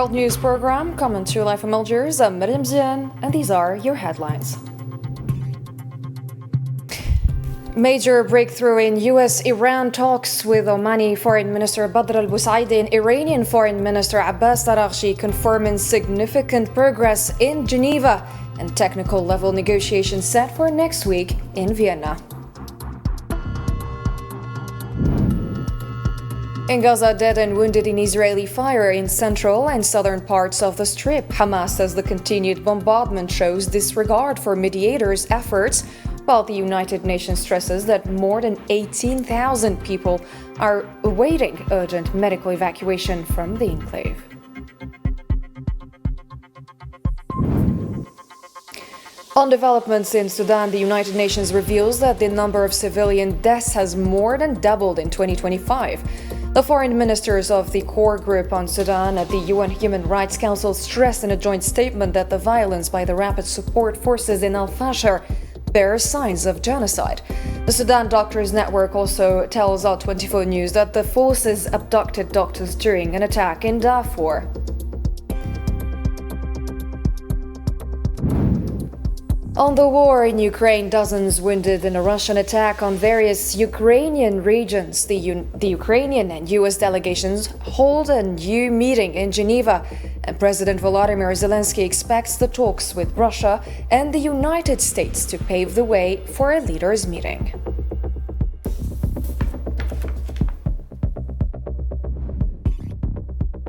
World News Program coming to you live from Algiers. I'm Miriam Zian, and these are your headlines. Major breakthrough in U.S.-Iran talks with Omani Foreign Minister Badr al-Busaidi and Iranian Foreign Minister Abbas Araghchi confirming significant progress in Geneva and technical-level negotiations set for next week in Vienna. In Gaza, dead and wounded in Israeli fire in central and southern parts of the Strip. Hamas says the continued bombardment shows disregard for mediators' efforts, while the United Nations stresses that more than 18,000 people are awaiting urgent medical evacuation from the enclave. On developments in Sudan, the United Nations reveals that the number of civilian deaths has more than doubled in 2025. The foreign ministers of the core group on Sudan at the UN Human Rights Council stressed in a joint statement that the violence by the Rapid Support Forces in Al-Fashir bears signs of genocide. The Sudan Doctors Network also tells Al24 News that the forces abducted doctors during an attack in Darfur. On the war in Ukraine, dozens wounded in a Russian attack on various Ukrainian regions. The Ukrainian and U.S. delegations hold a new meeting in Geneva, and President Volodymyr Zelensky expects the talks with Russia and the United States to pave the way for a leaders' meeting.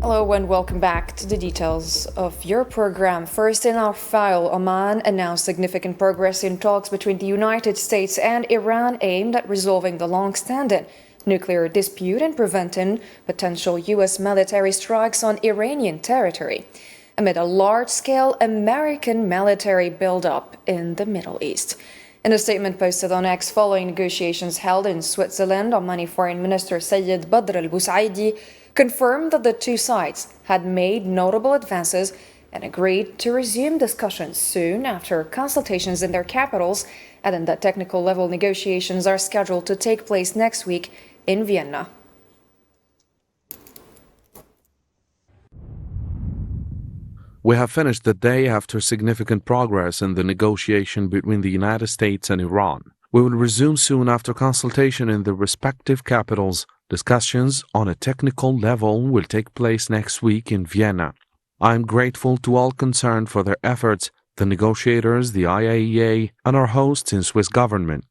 Hello and welcome back to the details of your program. First in our file, Oman announced significant progress in talks between the United States and Iran aimed at resolving the long-standing nuclear dispute and preventing potential U.S. military strikes on Iranian territory, amid a large-scale American military buildup in the Middle East. In a statement posted on X following negotiations held in Switzerland, Omani Foreign Minister Sayyid Badr al-Busaidi confirmed that the two sides had made notable advances and agreed to resume discussions soon after consultations in their capitals, adding that technical-level negotiations are scheduled to take place next week in Vienna. We have finished the day after significant progress in the negotiation between the United States and Iran. We will resume soon after consultation in the respective capitals. Discussions on a technical level will take place next week in Vienna. I am grateful to all concerned for their efforts, the negotiators, the IAEA, and our hosts in Swiss government.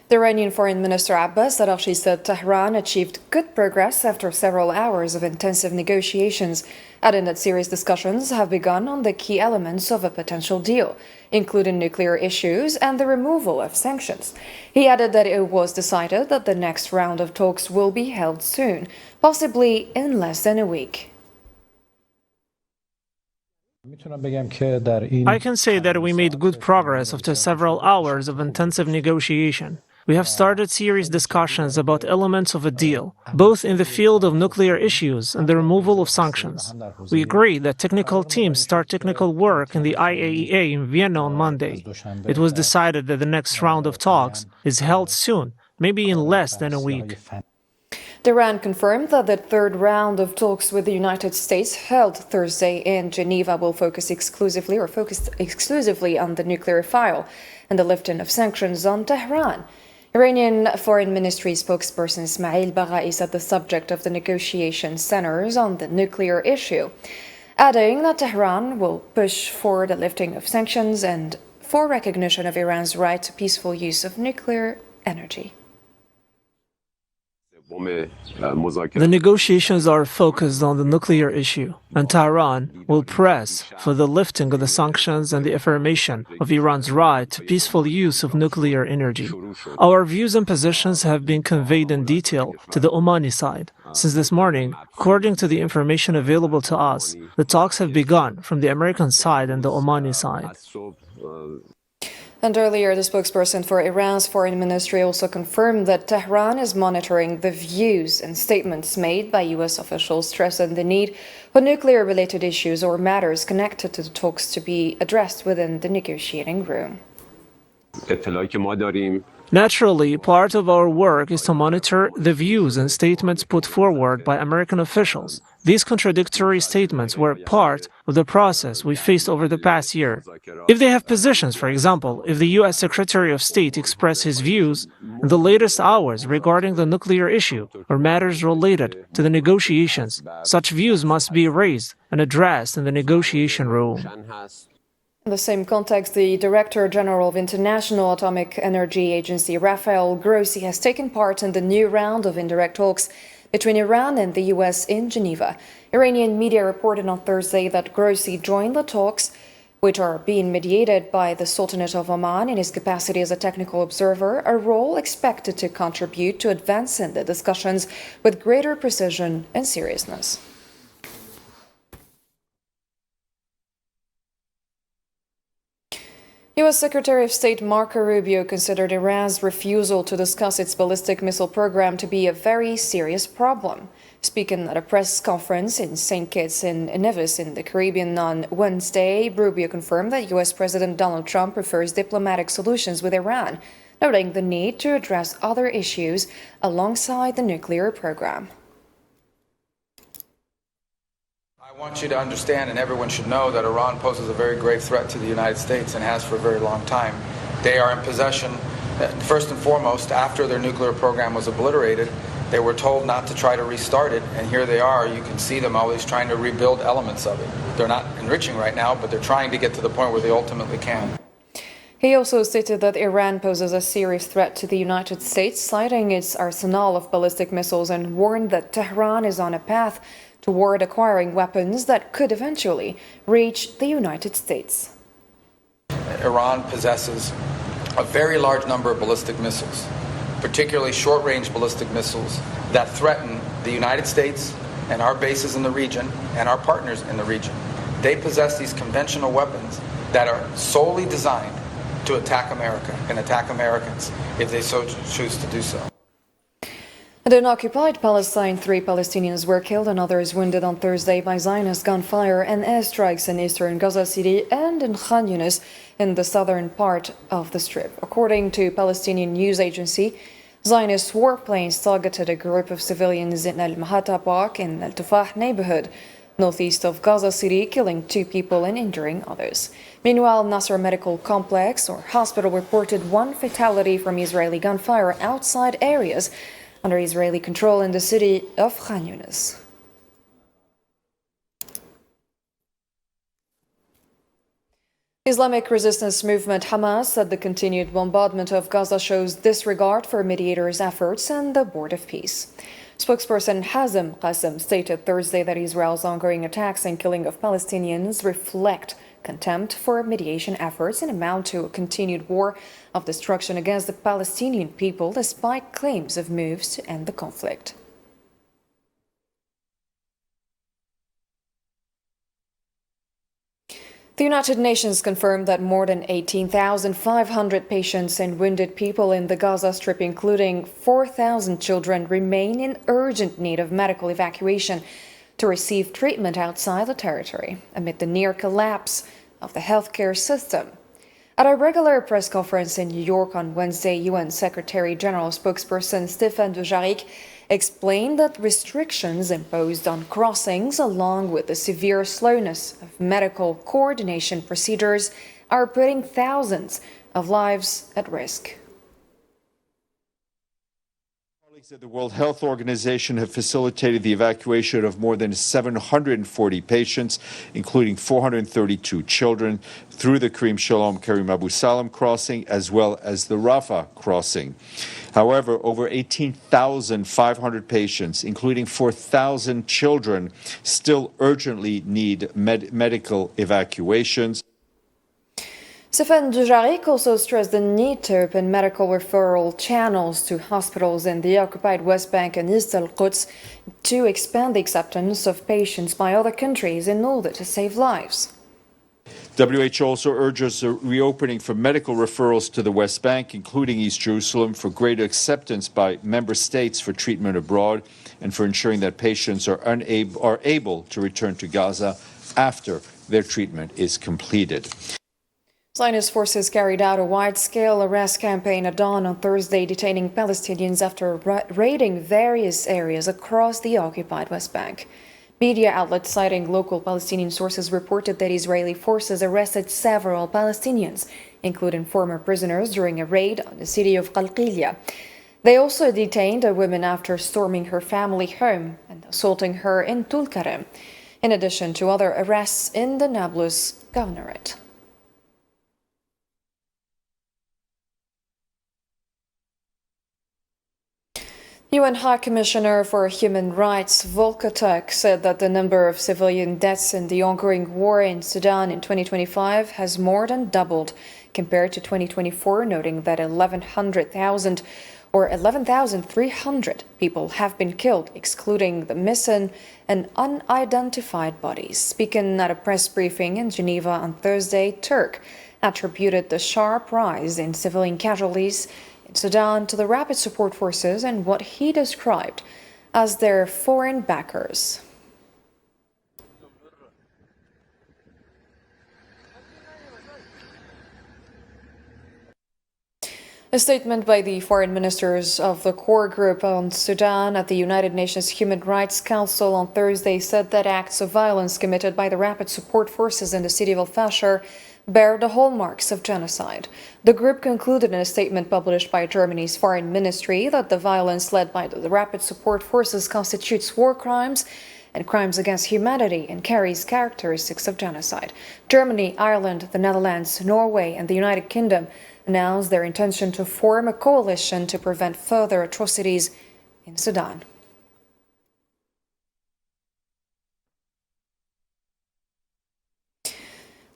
The Iranian Foreign Minister Abbas Araghchi said Tehran achieved good progress after several hours of intensive negotiations, adding that serious discussions have begun on the key elements of a potential deal, including nuclear issues and the removal of sanctions. He added that it was decided that the next round of talks will be held soon, possibly in less than a week. I can say that we made good progress after several hours of intensive negotiation. We have started serious discussions about elements of a deal, both in the field of nuclear issues and the removal of sanctions. We agree that technical teams start technical work in the IAEA in Vienna on Monday. It was decided that the next round of talks is held soon, maybe in less than a week. Tehran confirmed that the third round of talks with the United States held Thursday in Geneva will focus exclusively on the nuclear file and the lifting of sanctions on Tehran. Iranian Foreign Ministry spokesperson Ismail Baghai said the subject of the negotiation centers on the nuclear issue, adding that Tehran will push for the lifting of sanctions and for recognition of Iran's right to peaceful use of nuclear energy. The negotiations are focused on the nuclear issue, and Tehran will press for the lifting of the sanctions and the affirmation of Iran's right to peaceful use of nuclear energy. Our views and positions have been conveyed in detail to the Omani side. Since this morning, according to the information available to us, the talks have begun from the American side and the Omani side. And earlier, the spokesperson for Iran's foreign ministry also confirmed that Tehran is monitoring the views and statements made by U.S. officials, stressing the need for nuclear-related issues or matters connected to the talks to be addressed within the negotiating room. Naturally, part of our work is to monitor the views and statements put forward by American officials These contradictory statements were part of the process we faced over the past year. If they have positions, for example, if the U.S. Secretary of State expressed his views in the latest hours regarding the nuclear issue or matters related to the negotiations, such views must be raised and addressed in the negotiation room. In the same context, the Director General of International Atomic Energy Agency, Rafael Grossi, has taken part in the new round of indirect talks between Iran and the U.S. in Geneva. Iranian media reported on Thursday that Grossi joined the talks, which are being mediated by the Sultanate of Oman in his capacity as a technical observer, a role expected to contribute to advancing the discussions with greater precision and seriousness. U.S. Secretary of State Marco Rubio considered Iran's refusal to discuss its ballistic missile program to be a very serious problem. Speaking at a press conference in St. Kitts and Nevis in the Caribbean on Wednesday, Rubio confirmed that U.S. President Donald Trump prefers diplomatic solutions with Iran, noting the need to address other issues alongside the nuclear program. I want you to understand, and everyone should know, that Iran poses a very grave threat to the United States and has for a very long time. They are in possession, first and foremost, after their nuclear program was obliterated, they were told not to try to restart it, and here they are. You can see them always trying to rebuild elements of it. They're not enriching right now, but they're trying to get to the point where they ultimately can. He also stated that Iran poses a serious threat to the United States, citing its arsenal of ballistic missiles, and warned that Tehran is on a path toward acquiring weapons that could eventually reach the United States. Iran possesses a very large number of ballistic missiles, particularly short-range ballistic missiles that threaten the United States and our bases in the region and our partners in the region. They possess these conventional weapons that are solely designed to attack America and attack Americans if they so choose to do so. And in occupied Palestine, 3 Palestinians were killed and others wounded on Thursday by Zionist gunfire and airstrikes in eastern Gaza City and in Khan Yunis in the southern part of the Strip. According to Palestinian news agency, Zionist warplanes targeted a group of civilians in Al-Mahata Park in Al-Tufah neighborhood, northeast of Gaza City, killing 2 people and injuring others. Meanwhile, Nasser Medical Complex or hospital reported 1 fatality from Israeli gunfire outside areas under Israeli control in the city of Khan Yunis. Islamic resistance movement Hamas said the continued bombardment of Gaza shows disregard for mediators' efforts and the Board of Peace. Spokesperson Hazem Qassem stated Thursday that Israel's ongoing attacks and killing of Palestinians reflect contempt for mediation efforts and amount to a continued war of destruction against the Palestinian people despite claims of moves to end the conflict. The United Nations confirmed that more than 18,500 patients and wounded people in the Gaza Strip, including 4,000 children, remain in urgent need of medical evacuation to receive treatment outside the territory amid the near collapse of the healthcare system. At a regular press conference in New York on Wednesday, UN Secretary General spokesperson Stéphane Dujarric explained that restrictions imposed on crossings, along with the severe slowness of medical coordination procedures, are putting thousands of lives at risk. Colleagues at the World Health Organization have facilitated the evacuation of more than 740 patients, including 432 children, through the Karim Shalom Karim Abu Salam crossing, as well as the Rafah crossing. However, over 18,500 patients, including 4,000 children, still urgently need medical evacuations. Stéphane Dujarric also stressed the need to open medical referral channels to hospitals in the occupied West Bank and East al-Quds to expand the acceptance of patients by other countries in order to save lives. WHO also urges a reopening for medical referrals to the West Bank, including East Jerusalem, for greater acceptance by member states for treatment abroad and for ensuring that patients are able to return to Gaza after their treatment is completed. Zionist forces carried out a wide-scale arrest campaign at dawn on Thursday, detaining Palestinians after raiding various areas across the occupied West Bank. Media outlets citing local Palestinian sources reported that Israeli forces arrested several Palestinians, including former prisoners, during a raid on the city of Qalqilia. They also detained a woman after storming her family home and assaulting her in Tulkarem, in addition to other arrests in the Nablus governorate. UN High Commissioner for Human Rights Volker Turk said that the number of civilian deaths in the ongoing war in Sudan in 2025 has more than doubled compared to 2024, noting that 11,300 people have been killed, excluding the missing and unidentified bodies. Speaking at a press briefing in Geneva on Thursday, Turk attributed the sharp rise in civilian casualties in Sudan to the rapid support forces and what he described as their foreign backers. A statement by the foreign ministers of the core group on Sudan at the United Nations Human Rights Council on Thursday said that acts of violence committed by the rapid support forces in the city of Al-Fashir bear the hallmarks of genocide. The group concluded in a statement published by Germany's foreign ministry that the violence led by the rapid support forces constitutes war crimes and crimes against humanity and carries characteristics of genocide. Germany, Ireland, the Netherlands, Norway, and the United Kingdom announced their intention to form a coalition to prevent further atrocities in Sudan.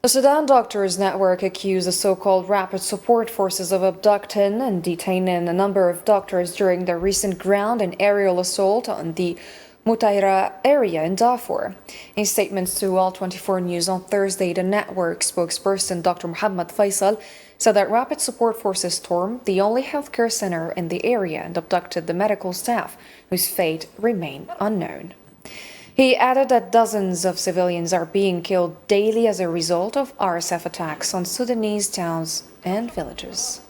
The Sudan Doctors Network accused the so-called rapid support forces of abducting and detaining a number of doctors during their recent ground and aerial assault on the Mutaira area in Darfur. In statements to All 24 News on Thursday, the network spokesperson Dr. Muhammad Faisal said that rapid support forces stormed the only healthcare center in the area and abducted the medical staff, whose fate remained unknown. He added that dozens of civilians are being killed daily as a result of RSF attacks on Sudanese towns and villages.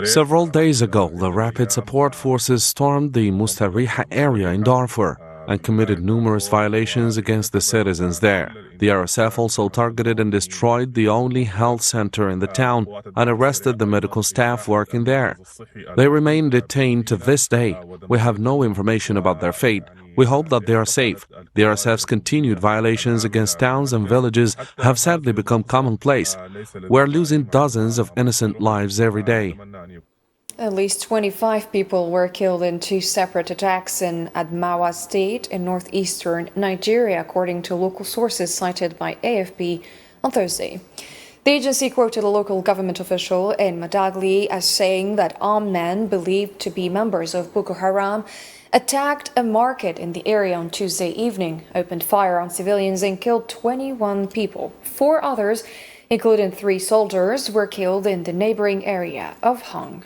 Several days ago, the Rapid Support Forces stormed the Mustariha area in Darfur and committed numerous violations against the citizens there. The RSF also targeted and destroyed the only health center in the town and arrested the medical staff working there. They remain detained to this day. We have no information about their fate. We hope that they are safe. The RSF's continued violations against towns and villages have sadly become commonplace. We're losing dozens of innocent lives every day. At least 25 people were killed in two separate attacks in Adamawa State in northeastern Nigeria, according to local sources cited by AFP on Thursday. The agency quoted a local government official in Madagli as saying that armed men believed to be members of Boko Haram attacked a market in the area on Tuesday evening, opened fire on civilians and killed 21 people. 4 others, including 3 soldiers, were killed in the neighboring area of Hong.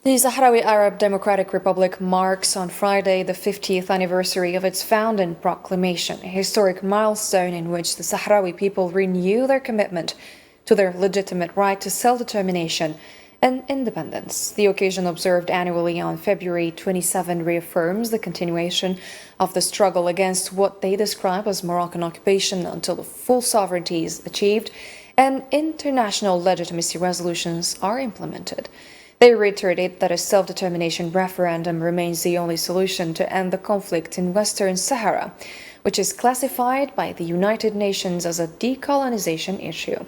The Sahrawi Arab Democratic Republic marks on Friday the 50th anniversary of its founding proclamation, a historic milestone in which the Sahrawi people renew their commitment to their legitimate right to self-determination and independence. The occasion, observed annually on February 27, reaffirms the continuation of the struggle against what they describe as Moroccan occupation until the full sovereignty is achieved and international legitimacy resolutions are implemented. They reiterated that a self-determination referendum remains the only solution to end the conflict in Western Sahara, which is classified by the United Nations as a decolonization issue.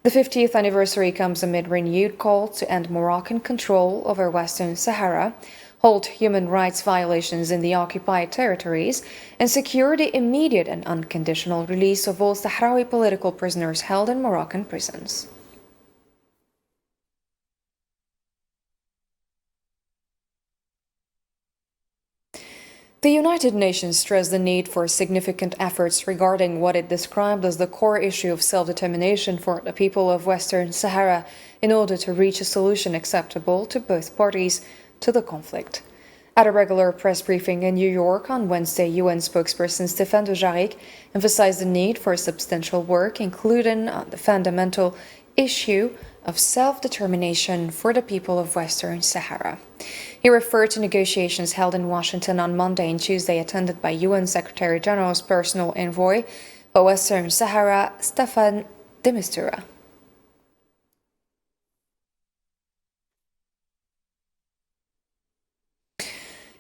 The 50th anniversary comes amid renewed calls to end Moroccan control over Western Sahara, halt human rights violations in the occupied territories, and secure the immediate and unconditional release of all Sahrawi political prisoners held in Moroccan prisons. The United Nations stressed the need for significant efforts regarding what it described as the core issue of self-determination for the people of Western Sahara in order to reach a solution acceptable to both parties to the conflict. At a regular press briefing in New York on Wednesday, UN spokesperson Stéphane Dujarric emphasized the need for substantial work, including on the fundamental issue of self-determination for the people of Western Sahara. He referred to negotiations held in Washington on Monday and Tuesday, attended by UN Secretary General's personal envoy for Western Sahara, Staffan de Mistura.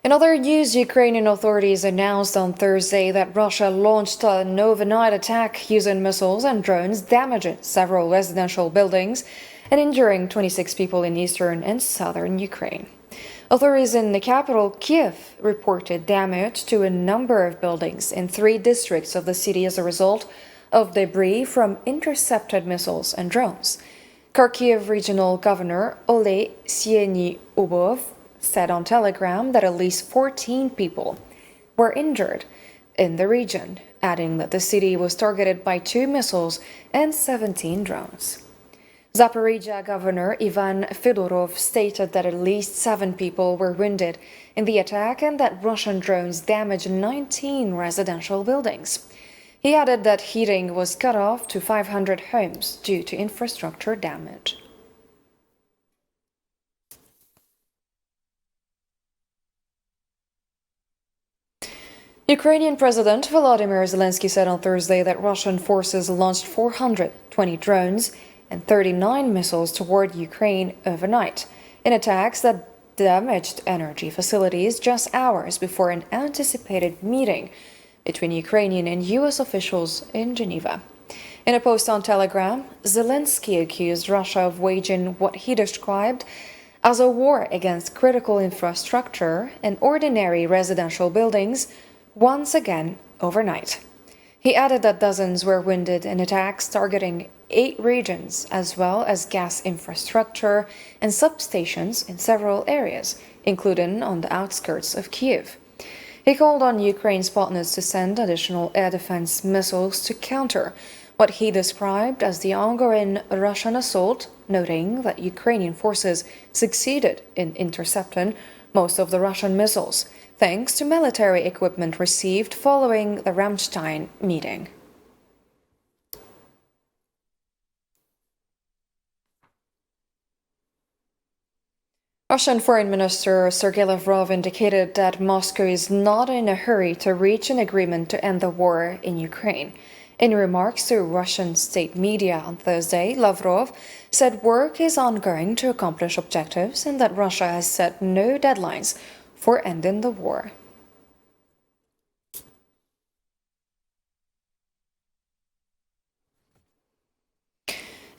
In other news, Ukrainian authorities announced on Thursday that Russia launched an overnight attack using missiles and drones, damaging several residential buildings and injuring 26 people in eastern and southern Ukraine. Authorities in the capital, Kiev, reported damage to a number of buildings in 3 districts of the city as a result of debris from intercepted missiles and drones. Kharkiv Regional Governor Ole Sieniubov said on Telegram that at least 14 people were injured in the region, adding that the city was targeted by 2 missiles and 17 drones. Zaporizhia Governor Ivan Fedorov stated that at least 7 people were wounded in the attack and that Russian drones damaged 19 residential buildings. He added that heating was cut off to 500 homes due to infrastructure damage. Ukrainian President Volodymyr Zelensky said on Thursday that Russian forces launched 420 drones and 39 missiles toward Ukraine overnight, in attacks that damaged energy facilities just hours before an anticipated meeting between Ukrainian and U.S. officials in Geneva. In a post on Telegram, Zelensky accused Russia of waging what he described as a war against critical infrastructure and ordinary residential buildings once again overnight. He added that dozens were wounded in attacks targeting 8 regions, as well as gas infrastructure and substations in several areas, including on the outskirts of Kyiv. He called on Ukraine's partners to send additional air defense missiles to counter what he described as the ongoing Russian assault, noting that Ukrainian forces succeeded in intercepting most of the Russian missiles, thanks to military equipment received following the Ramstein meeting. Russian Foreign Minister Sergei Lavrov indicated that Moscow is not in a hurry to reach an agreement to end the war in Ukraine. In remarks to Russian state media on Thursday, Lavrov said work is ongoing to accomplish objectives and that Russia has set no deadlines for ending the war.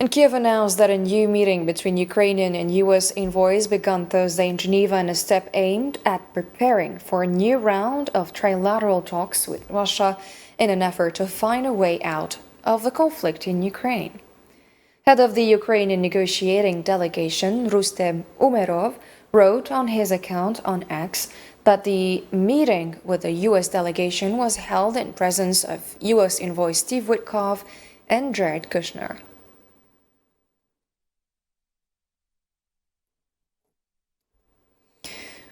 And Kiev announced that a new meeting between Ukrainian and U.S. envoys began Thursday in Geneva in a step aimed at preparing for a new round of trilateral talks with Russia in an effort to find a way out of the conflict in Ukraine. Head of the Ukrainian negotiating delegation, Rustem Umerov, wrote on his account on X that the meeting with the U.S. delegation was held in presence of U.S. envoy Steve Witkoff and Jared Kushner.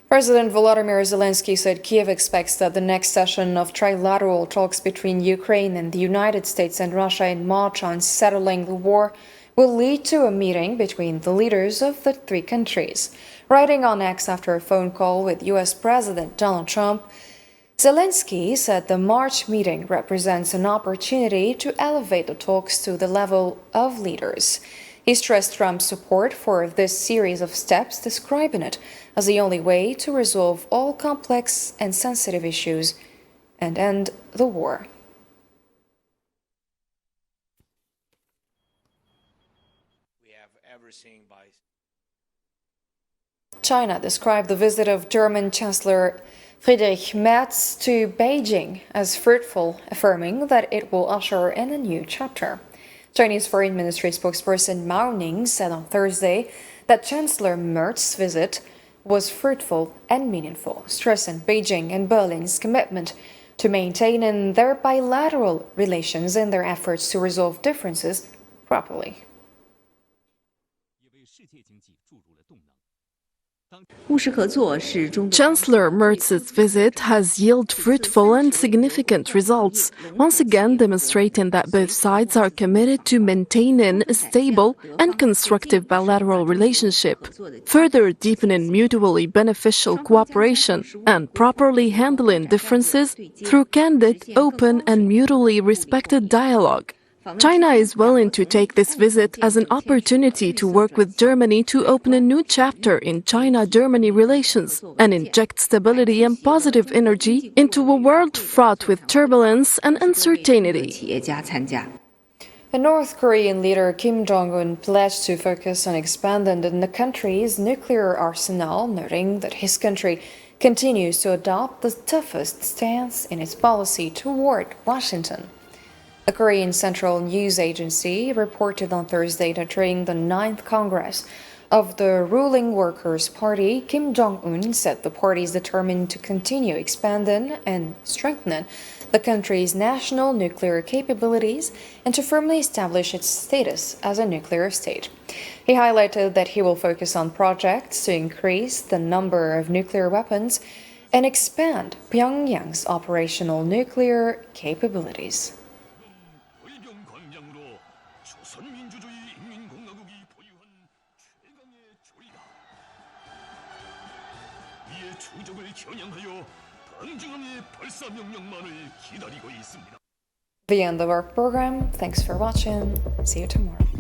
President Volodymyr Zelensky said Kiev expects that the next session of trilateral talks between Ukraine and the United States and Russia in March on settling the war will lead to a meeting between the leaders of the 3 countries. Writing on X after a phone call with U.S. President Donald Trump, Zelensky said the March meeting represents an opportunity to elevate the talks to the level of leaders. He stressed Trump's support for this series of steps, describing it as the only way to resolve all complex and sensitive issues and end the war. China described the visit of German Chancellor Friedrich Merz to Beijing as fruitful, affirming that it will usher in a new chapter. Chinese Foreign Ministry spokesperson Mao Ning said on Thursday that Chancellor Merz's visit was fruitful and meaningful, stressing Beijing and Berlin's commitment to maintaining their bilateral relations and their efforts to resolve differences properly. Chancellor Merz's visit has yielded fruitful and significant results, once again demonstrating that both sides are committed to maintaining a stable and constructive bilateral relationship, further deepening mutually beneficial cooperation and properly handling differences through candid, open, and mutually respected dialogue. China is willing to take this visit as an opportunity to work with Germany to open a new chapter in China-Germany relations and inject stability and positive energy into a world fraught with turbulence and uncertainty. The North Korean leader Kim Jong-un pledged to focus on expanding the country's nuclear arsenal, noting that his country continues to adopt the toughest stance in its policy toward Washington. The Korean Central News Agency reported on Thursday that during the 9th Congress of the ruling Workers' Party, Kim Jong-un said the party is determined to continue expanding and strengthening the country's national nuclear capabilities and to firmly establish its status as a nuclear state. He highlighted that he will focus on projects to increase the number of nuclear weapons and expand Pyongyang's operational nuclear capabilities. The end of our program. Thanks for watching. See you tomorrow.